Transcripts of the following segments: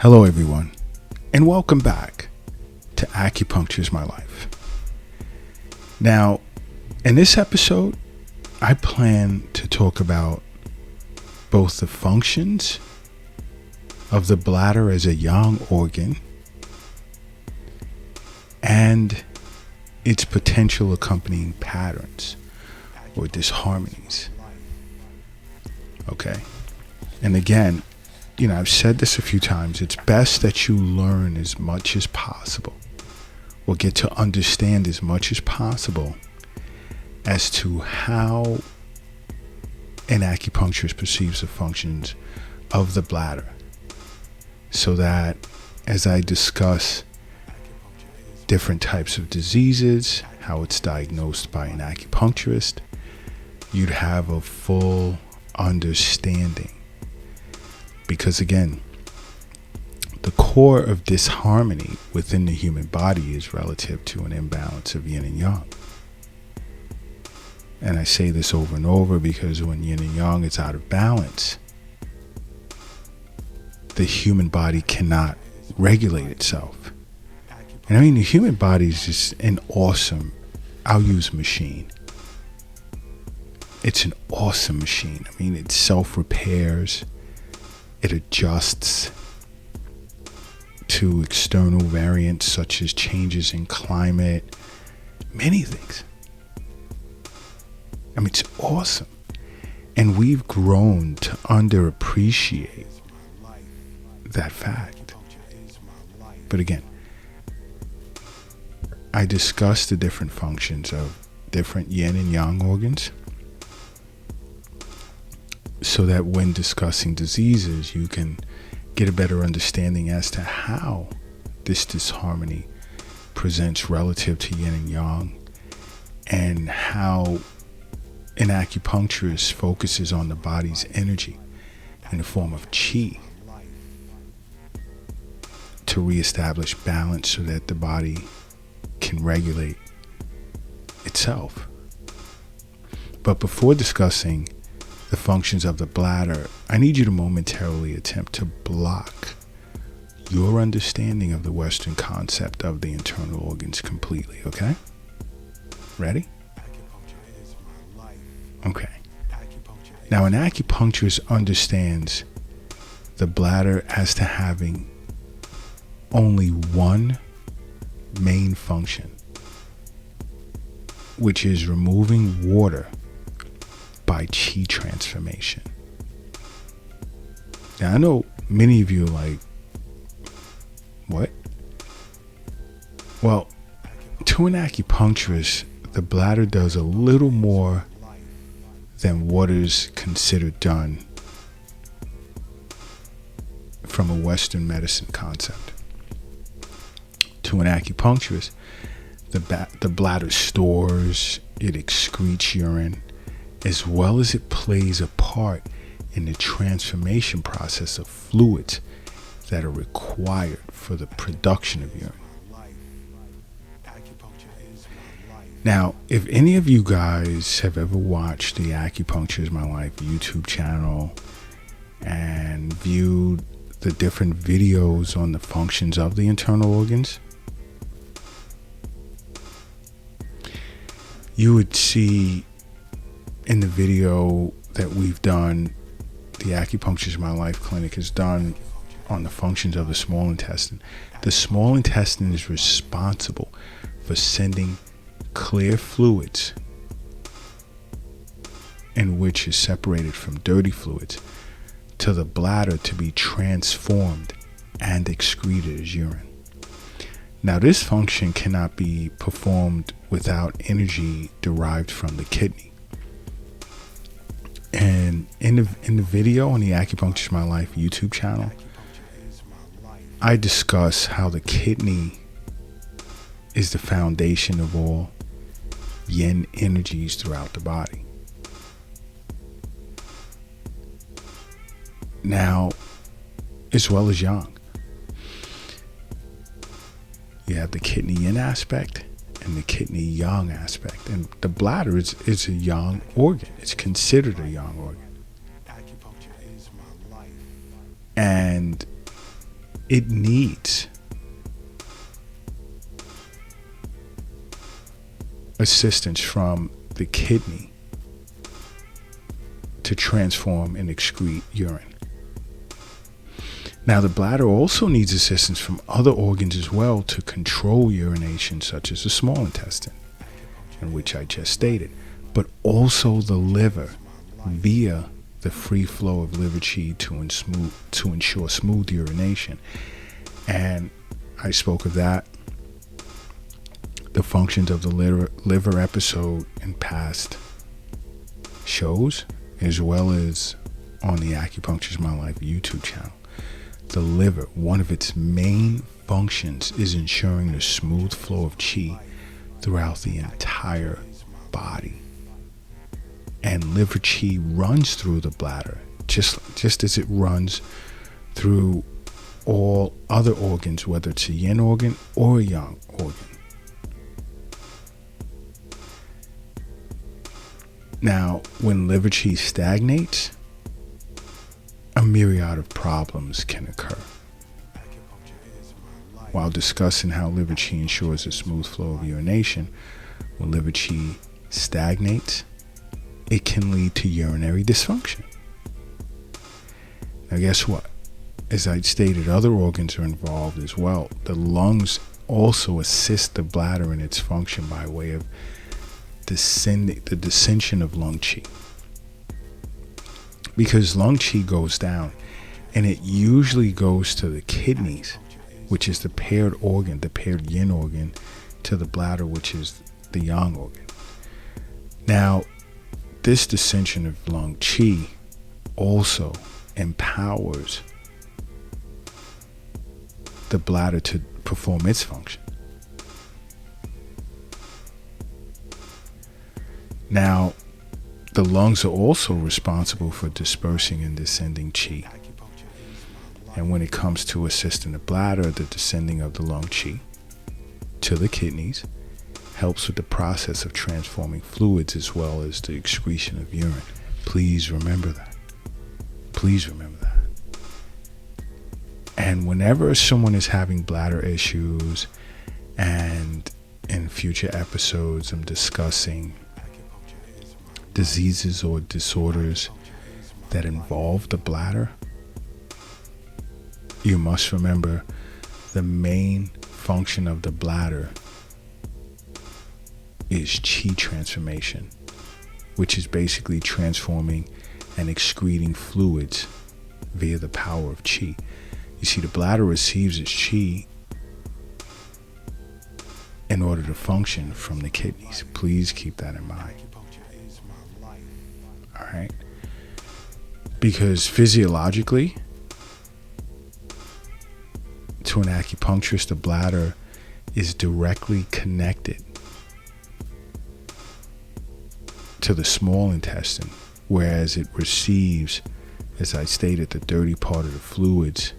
Hello everyone, and welcome back to Acupuncture is My Life. Now, in this episode, I plan to talk about both the functions of the bladder as a yang organ and its potential accompanying patterns or disharmonies. Okay? And again, I've said this a few times. It's best that you learn as much as possible or get to understand as much as possible as to how an acupuncturist perceives the functions of the bladder, so that as I discuss different types of diseases, how it's diagnosed by an acupuncturist, you'd have a full understanding. Because again, the core of disharmony within the human body is relative to an imbalance of yin and yang. And I say this over and over because when yin and yang is out of balance, the human body cannot regulate itself. And I mean, the human body is just an awesome, I'll use machine. It's an awesome machine. I mean, it self-repairs. It adjusts to external variants such as changes in climate, many things. I mean, it's awesome. And we've grown to underappreciate that fact. But again, I discussed the different functions of different yin and yang organs, so that when discussing diseases, you can get a better understanding as to how this disharmony presents relative to yin and yang, and how an acupuncturist focuses on the body's energy in the form of qi to reestablish balance so that the body can regulate itself. But before discussing the functions of the bladder, I need you to momentarily attempt to block your understanding of the Western concept of the internal organs completely, okay? Ready? Okay. Now, an acupuncturist understands the bladder as to having only one main function, which is removing water by qi transformation. Now, I know many of you are like, what? Well, to an acupuncturist, the bladder does a little more than what is considered done from a Western medicine concept. To an acupuncturist, the bladder stores, it excretes urine, as well as it plays a part in the transformation process of fluids that are required for the production of urine. Now, if any of you guys have ever watched the Acupuncture is My Life YouTube channel and viewed the different videos on the functions of the internal organs, you would see in the video that we've done, the Acupuncture is My Life clinic has done on the functions of the small intestine. The small intestine is responsible for sending clear fluids, in which is separated from dirty fluids, to the bladder to be transformed and excreted as urine. Now, this function cannot be performed without energy derived from the kidney. And in the video on the Acupuncture is My Life YouTube channel, I discuss how the kidney is the foundation of all yin energies throughout the body. Now, as well as yang. You have the kidney yin aspect and the kidney yang aspect. And the bladder is a yang organ. It's considered a yang organ. And it needs assistance from the kidney to transform and excrete urine. Now, the bladder also needs assistance from other organs as well to control urination, such as the small intestine, in which I just stated, but also the liver via the free flow of liver chi to ensure smooth urination. And I spoke of that, the functions of the liver episode in past shows, as well as on the Acupuncture's My Life YouTube channel. The liver, one of its main functions is ensuring the smooth flow of chi throughout the entire body. And liver chi runs through the bladder, just as it runs through all other organs, whether it's a yin organ or a yang organ. Now, when liver chi stagnates, a myriad of problems can occur. While discussing how liver chi ensures a smooth flow of urination, when liver chi stagnates, it can lead to urinary dysfunction. Now, guess what? As I stated, other organs are involved as well. The lungs also assist the bladder in its function by way of the dissension of lung chi. Because lung chi goes down, and it usually goes to the kidneys, which is the paired organ, the paired yin organ, to the bladder, which is the yang organ. Now, this dissension of lung chi also empowers the bladder to perform its function. Now, the lungs are also responsible for dispersing and descending chi. And when it comes to assisting the bladder, the descending of the lung chi to the kidneys helps with the process of transforming fluids as well as the excretion of urine. Please remember that. Please remember that. And whenever someone is having bladder issues, and in future episodes I'm discussing diseases or disorders that involve the bladder, you must remember the main function of the bladder is chi transformation, which is basically transforming and excreting fluids via the power of chi. You see, the bladder receives its chi in order to function from the kidneys. Please keep that in mind. All right? Because physiologically, to an acupuncturist, the bladder is directly connected to the small intestine, whereas it receives, as I stated, the dirty part of the fluids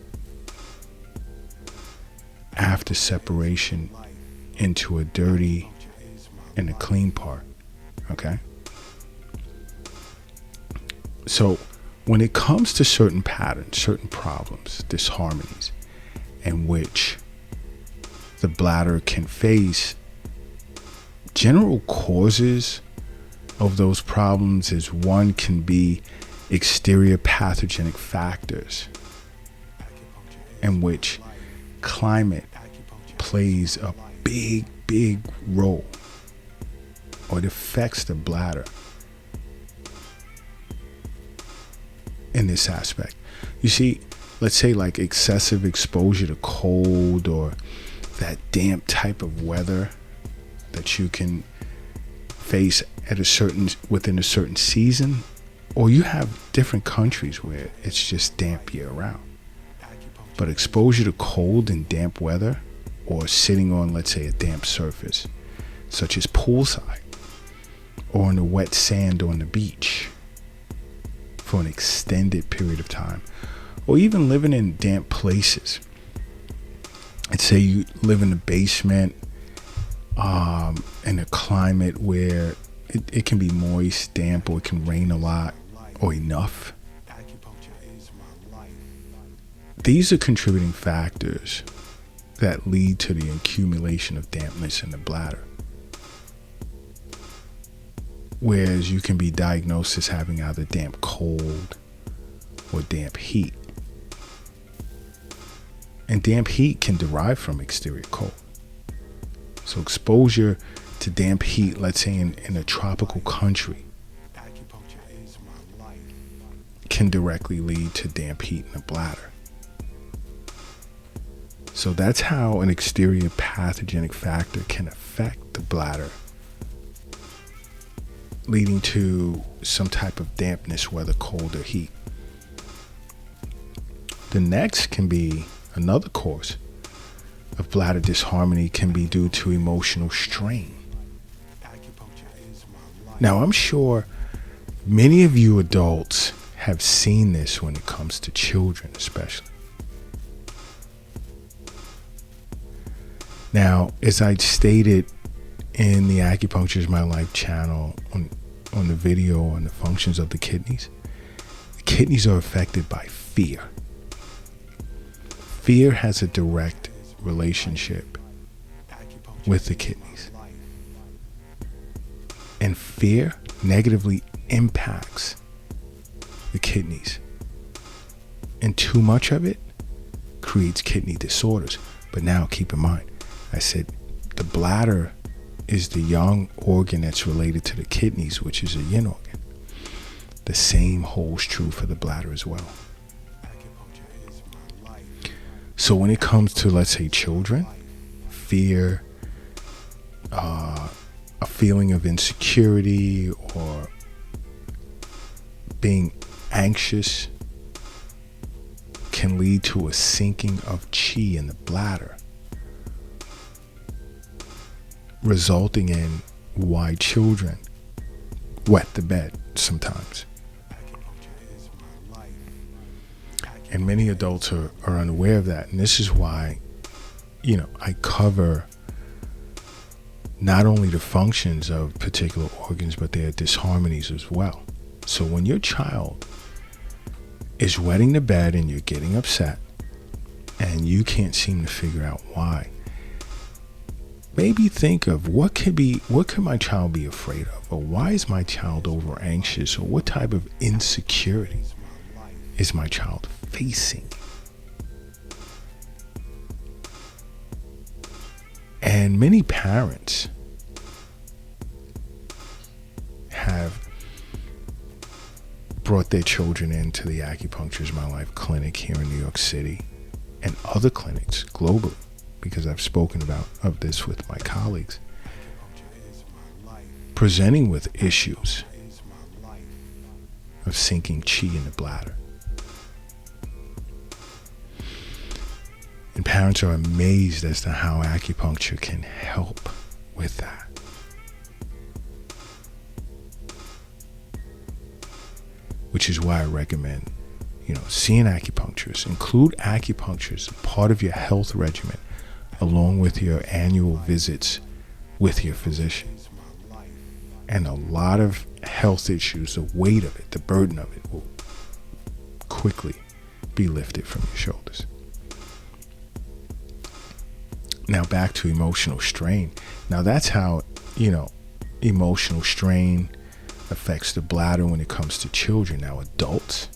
after separation into a dirty and a clean part. Okay? So when it comes to certain patterns, certain problems, disharmonies, in which the bladder can face, general causes of those problems is, one can be exterior pathogenic factors, in which climate plays a big role, or it affects the bladder in this aspect. You see, let's say like excessive exposure to cold, or that damp type of weather that you can face at within a certain season, or you have different countries where it's just damp year round. But exposure to cold and damp weather, or sitting on, let's say, a damp surface, such as poolside, or on the wet sand on the beach for an extended period of time, or even living in damp places. Let's say you live in a basement, in a climate where it can be moist, damp, or it can rain a lot or enough. These are contributing factors that lead to the accumulation of dampness in the bladder. Whereas you can be diagnosed as having either damp cold or damp heat. And damp heat can derive from exterior cold. So exposure to damp heat, let's say in a tropical country, can directly lead to damp heat in the bladder. So that's how an exterior pathogenic factor can affect the bladder, leading to some type of dampness, whether cold or heat. The next can be another cause of bladder disharmony, can be due to emotional strain. Now, I'm sure many of you adults have seen this when it comes to children, especially. Now, as I stated in the Acupuncture is My Life channel on the video on the functions of the kidneys are affected by fear. Fear has a direct relationship with the kidneys. And fear negatively impacts the kidneys. And too much of it creates kidney disorders. But now keep in mind, I said the bladder is the yang organ that's related to the kidneys, which is a yin organ. The same holds true for the bladder as well. So when it comes to, let's say, children, fear, a feeling of insecurity or being anxious can lead to a sinking of qi in the bladder, resulting in why children wet the bed sometimes. And many adults are unaware of that. And this is why, I cover not only the functions of particular organs, but their disharmonies as well. So when your child is wetting the bed and you're getting upset and you can't seem to figure out why, maybe think of what could my child be afraid of, or why is my child over anxious, or what type of insecurity is my child facing. And many parents have brought their children into the Acupuncture is My Life clinic here in New York City and other clinics globally, because I've spoken of this with my colleagues, presenting with issues of sinking qi in the bladder. And parents are amazed as to how acupuncture can help with that. Which is why I recommend, seeing acupuncturists. Include acupuncture as part of your health regimen, along with your annual visits with your physician. And a lot of health issues, the weight of it, the burden of it, will quickly be lifted from your shoulders. Now back to emotional strain. Now that's how, emotional strain affects the bladder when it comes to children. Now adults,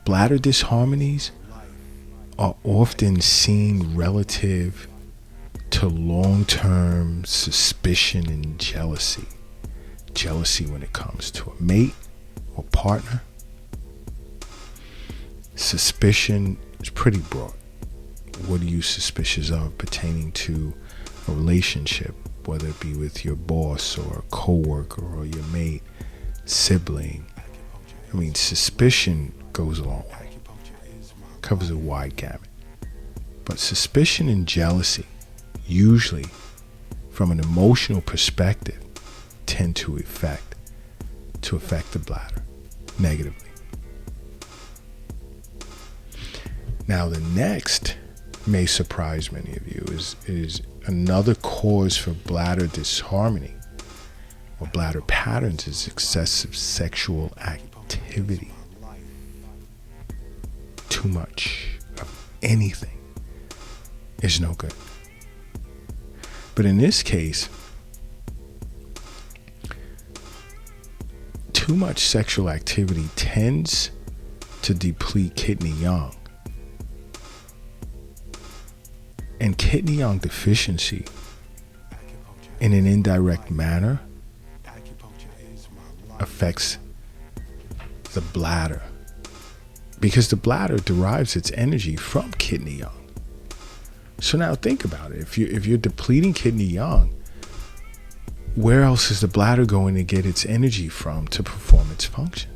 bladder disharmonies are often seen relative to long-term suspicion and jealousy. Jealousy when it comes to a mate or partner. Suspicion is pretty broad. What are you suspicious of pertaining to a relationship, whether it be with your boss or a coworker or your mate, sibling? Suspicion goes a long way. Covers a wide gamut. But suspicion and jealousy, usually from an emotional perspective, tend to affect the bladder negatively. Now the next may surprise many of you is another cause for bladder disharmony or bladder patterns is excessive sexual activity. too much of anything is no good. But in this case, too much sexual activity tends to deplete kidney yang. And kidney yang deficiency, in an indirect manner, affects the bladder, because the bladder derives its energy from kidney yang. So now think about it. If you're depleting kidney yang, where else is the bladder going to get its energy from to perform its function?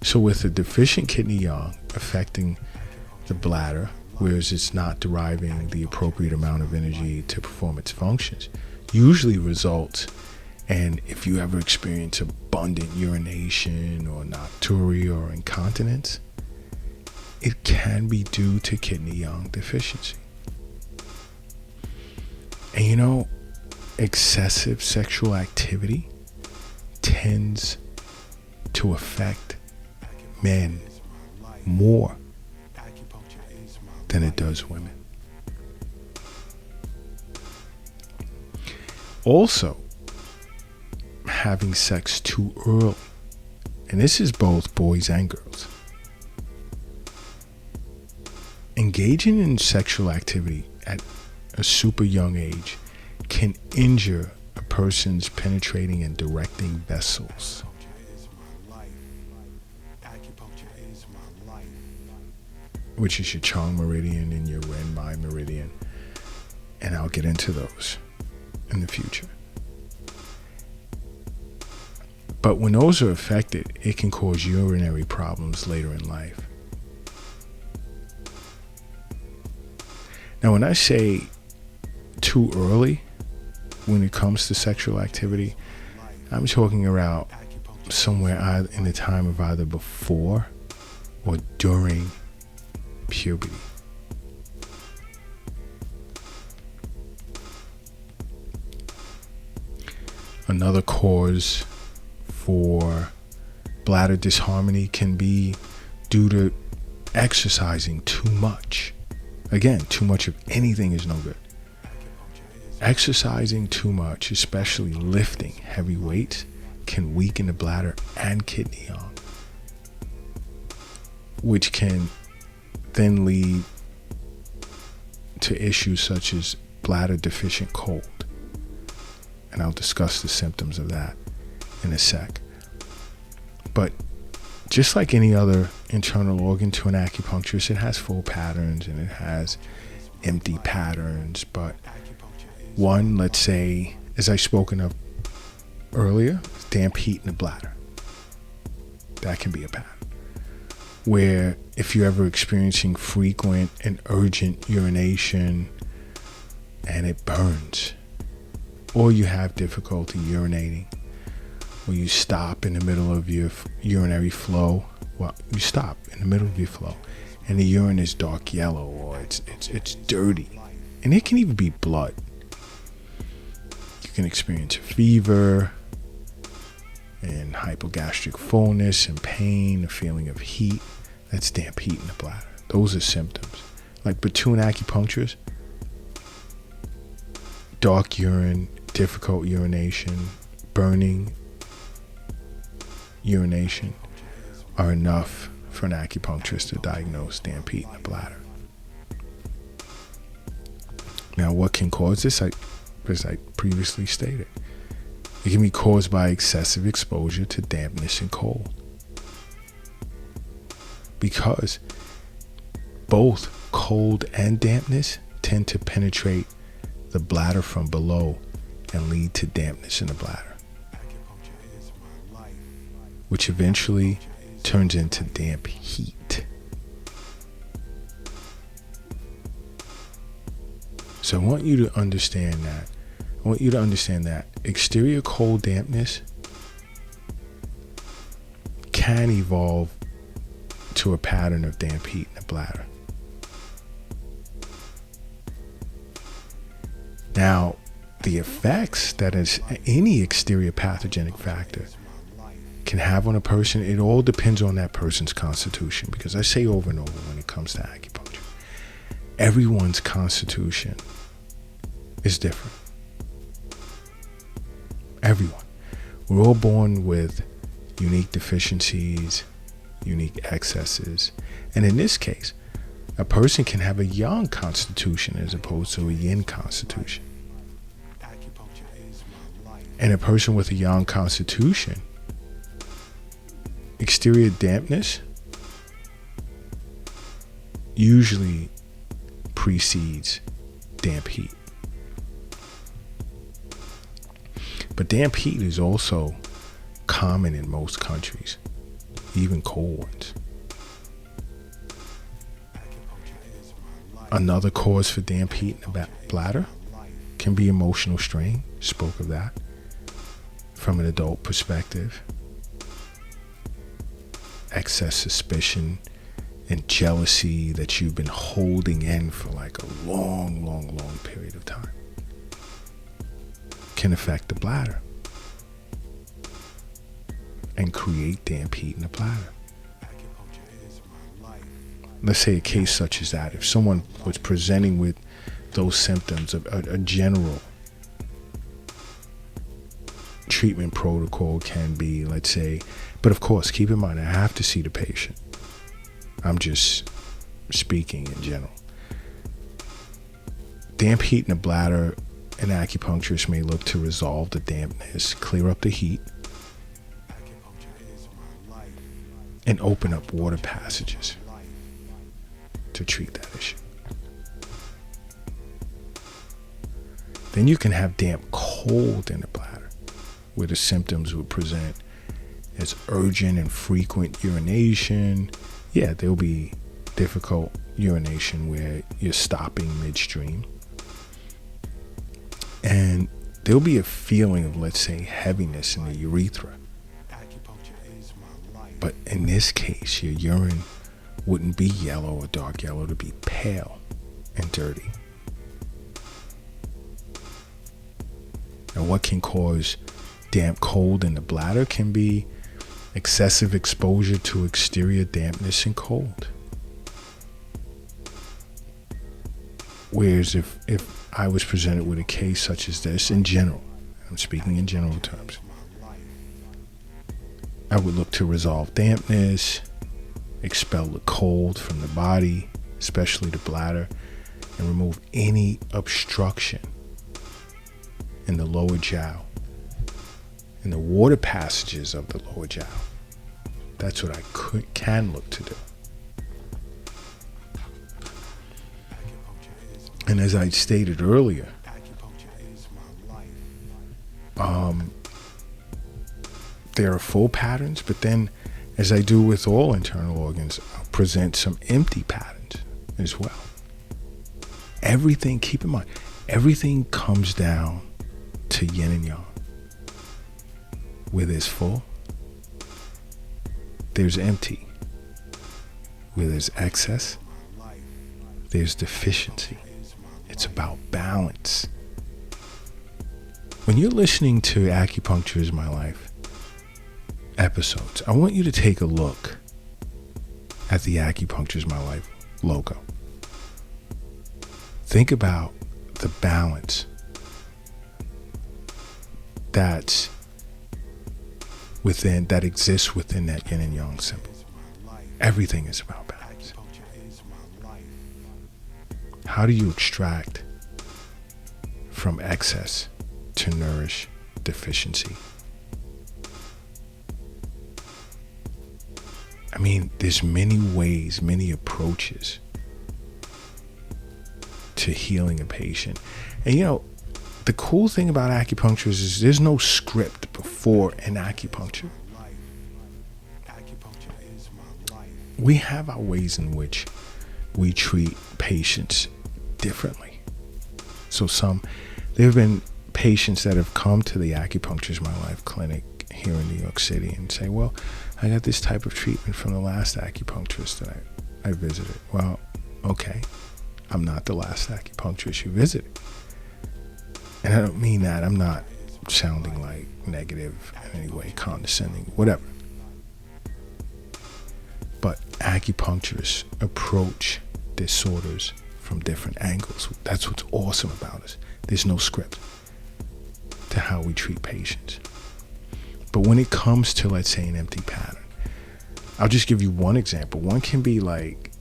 So with a deficient kidney yang affecting the bladder, whereas it's not deriving the appropriate amount of energy to perform its functions, usually results, and if you ever experience abundant urination or nocturia or incontinence, it can be due to kidney yang deficiency. And you know, excessive sexual activity tends to affect men more than it does women. Also, having sex too early, and this is both boys and girls. Engaging in sexual activity at a super young age can injure a person's penetrating and directing vessels. Which is your Chong meridian and your Ren Mai meridian. And I'll get into those in the future. But when those are affected, it can cause urinary problems later in life. Now, when I say too early when it comes to sexual activity, I'm talking about somewhere in the time of either before or during puberty. Another cause for bladder disharmony can be due to exercising too much. Again, too much of anything is no good. Exercising too much, especially lifting heavy weights, can weaken the bladder and kidney yang, which can then lead to issues such as bladder deficient cold. And I'll discuss the symptoms of that in a sec. But just like any other internal organ to an acupuncturist, it has full patterns and it has empty patterns. But one, let's say, as I spoken of earlier, damp heat in the bladder. That can be a pattern. Where if you're ever experiencing frequent and urgent urination and it burns, or you have difficulty urinating, or you stop in the middle of your urinary flow, well, you stop in the middle of your flow and the urine is dark yellow or it's dirty, and it can even be blood. You can experience a fever and hypogastric fullness and pain, a feeling of heat. That's damp heat in the bladder. Those are symptoms. Like, but to an acupuncturist, dark urine, difficult urination, burning urination are enough for an acupuncturist to diagnose damp heat in the bladder. Now, what can cause this? As I previously stated, it can be caused by excessive exposure to dampness and cold. Because both cold and dampness tend to penetrate the bladder from below and lead to dampness in the bladder, which eventually turns into damp heat. So I want you to understand that. I want you to understand that exterior cold dampness can evolve to a pattern of damp heat in the bladder. Now, the effects that is any exterior pathogenic factor can have on a person, it all depends on that person's constitution. Because I say over and over when it comes to acupuncture, everyone's constitution is different. Everyone. We're all born with unique deficiencies, unique excesses. And in this case, a person can have a yang constitution as opposed to a yin constitution. And a person with a yang constitution, exterior dampness usually precedes damp heat. But damp heat is also common in most countries, even cold ones. Another cause for damp heat in the bladder can be emotional strain. Spoke of that from an adult perspective. Excess suspicion and jealousy that you've been holding in for like a long, long, long period of time can affect the bladder and create damp heat in the bladder. Let's say a case such as that. If someone was presenting with those symptoms, a general treatment protocol can be, let's say, but of course, keep in mind, I have to see the patient. I'm just speaking in general. Damp heat in the bladder, an acupuncturist may look to resolve the dampness, clear up the heat, and open up water passages to treat that issue. Then you can have damp cold in the bladder, where the symptoms would present as urgent and frequent urination. Yeah, there'll be difficult urination where you're stopping midstream. And there'll be a feeling of, let's say, heaviness in the urethra. But in this case, your urine wouldn't be yellow or dark yellow, to be pale and dirty. And what can cause damp cold in the bladder can be excessive exposure to exterior dampness and cold. Whereas if I was presented with a case such as this in general, I'm speaking in general terms, I would look to resolve dampness, expel the cold from the body, especially the bladder, and remove any obstruction in the lower jiao, in the water passages of the lower jiao. That's what I can look to do. And as I stated earlier, there are full patterns, but then, as I do with all internal organs, I'll present some empty patterns as well. Everything, keep in mind, everything comes down to yin and yang. Where there's full, there's empty. Where there's excess, there's deficiency. It's about balance. When you're listening to Acupuncture is My Life episodes, I want you to take a look at the Acupuncture is My Life logo. Think about the balance that exists within that yin and yang symbol. Everything is about balance. How do you extract from excess to nourish deficiency? I mean, there's many ways, many approaches to healing a patient. And you know, the cool thing about acupuncture is there's no script before an acupuncture. We have our ways in which we treat patients differently. So there have been patients that have come to the Acupuncture is My Life clinic here in New York City and say, well, I got this type of treatment from the last acupuncturist that I visited. Well, okay, I'm not the last acupuncturist you visited. And I don't mean that. I'm not sounding like negative in any way, condescending, whatever. acupuncturists approach disorders from different angles. That's what's awesome about us. There's no script to how we treat patients. But when it comes to, let's say, an empty pattern, I'll just give you one example. One can be like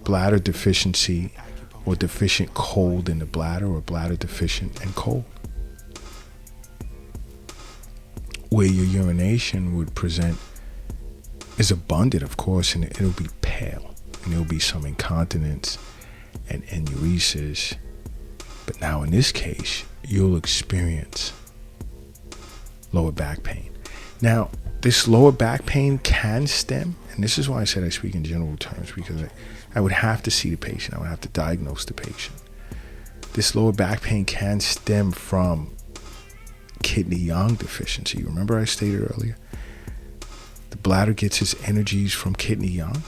bladder deficiency or deficient cold in the bladder, or bladder deficient and cold, where your urination would present is abundant, of course, and it'll be pale, and there'll be some incontinence and enuresis. But now in this case, you'll experience lower back pain. Now, this lower back pain can stem, and this is why I said I speak in general terms, because I would have to see the patient. I would have to diagnose the patient. This lower back pain can stem from kidney yang deficiency. Remember I stated earlier? The bladder gets its energies from kidney yang.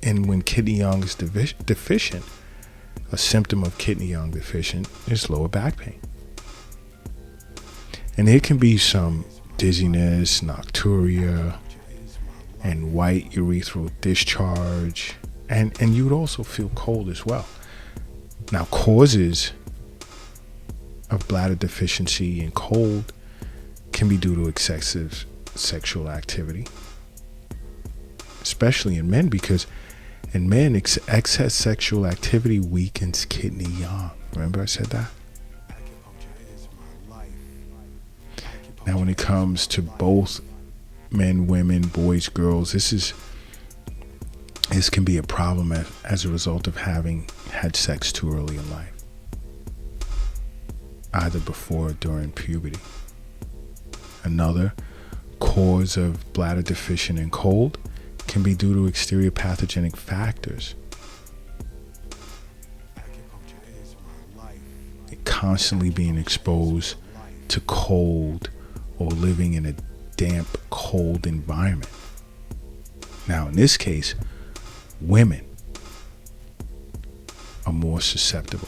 And when kidney yang is deficient, a symptom of kidney yang deficient is lower back pain. And there can be some dizziness, nocturia, and white urethral discharge, and you would also feel cold as well. Now, causes of bladder deficiency and cold can be due to excessive sexual activity, especially in men, because in men, excess sexual activity weakens kidney yang. Remember I said that? Now, when it comes to both men, women, boys, girls, this can be a problem as a result of having had sex too early in life, either before or during puberty. Another cause of bladder deficient and cold can be due to exterior pathogenic factors. Constantly being exposed to cold or living in a damp, cold environment. Now, in this case, women are more susceptible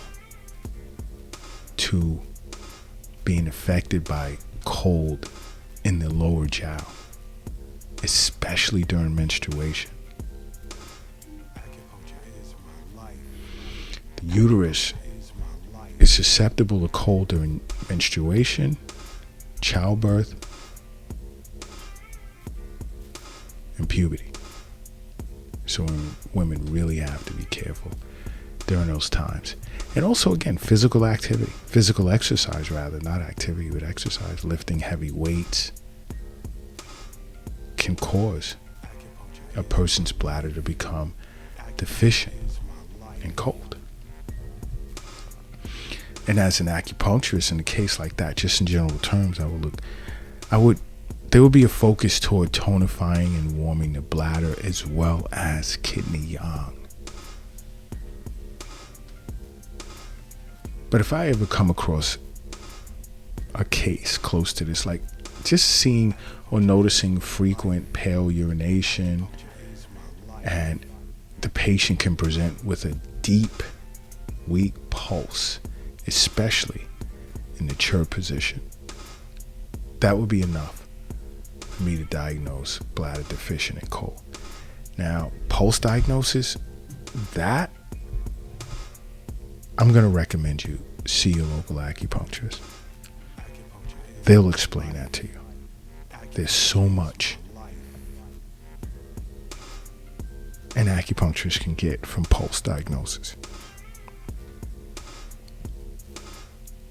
to being affected by cold in the lower jiao, especially during menstruation. The uterus is susceptible to cold during menstruation, childbirth, and puberty. So women really have to be careful during those times. And also, again, physical exercise, not activity, but exercise, lifting heavy weights can cause a person's bladder to become deficient and cold. And as an acupuncturist, in a case like that, just in general terms, there would be a focus toward tonifying and warming the bladder as well as kidney yang. But if I ever come across a case close to this, like just seeing or noticing frequent pale urination, and the patient can present with a deep, weak pulse, especially in the chirp position, that would be enough for me to diagnose bladder deficient and cold. Now, post diagnosis, that I'm going to recommend you see your local acupuncturist. They'll explain that to you. There's so much an acupuncturist can get from post diagnosis.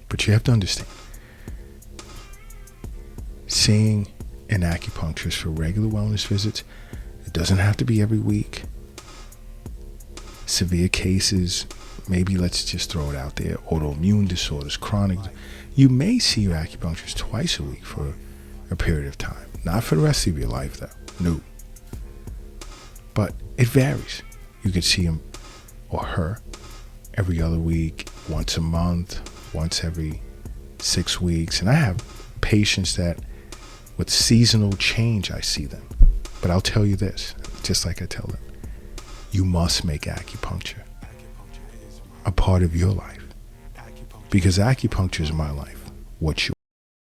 But you have to understand, seeing an acupuncturist for regular wellness visits, it doesn't have to be every week. Severe cases, maybe let's just throw it out there, autoimmune disorders, chronic, you may see your acupuncturist twice a week for a period of time. Not for the rest of your life, though. No. But it varies. You could see him or her every other week, once a month, once every 6 weeks. And I have patients that with seasonal change, I see them. But I'll tell you this, just like I tell them, you must make acupuncture a part of your life, because acupuncture is my life. What's yours?